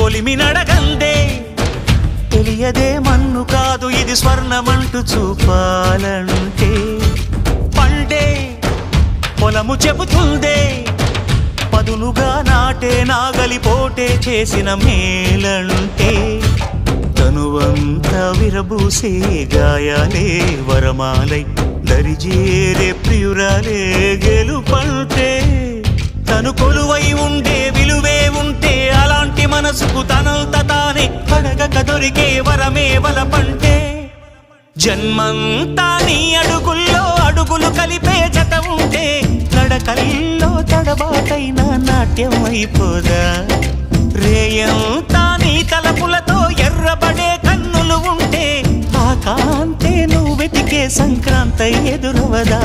కొలిమి నడగందే తెలియదే మన్ను కాదు ఇది స్వర్ణమంటూ చూపాలంటే పండే పొలము చెబుతుందే పదునుగా నాటే నాగలిపోటే చేసిన మేలంటే తనువంతా విరబూసే గాయాలే వరమాలై దరిజేరే ప్రియురాలే గెలుపంటే తను కొలువై ఉండే విలువే ఉంటే అలాంటి మనసుకు తనంత తానే అడగక దొరికే వరమే వలపంటే జన్మంతా నీ అడుగుల్లో అడుగులు కలిపే జత ఉంటే నడకల్లో తడబాటైన నాట్యం అయిపోదా రేయంతా నీ తలపులతో ఎర్రబడే కన్నులు ఉంటే ఆ కాంతే నువ్వు వెతికే సంక్రాంతి ఎదురవదా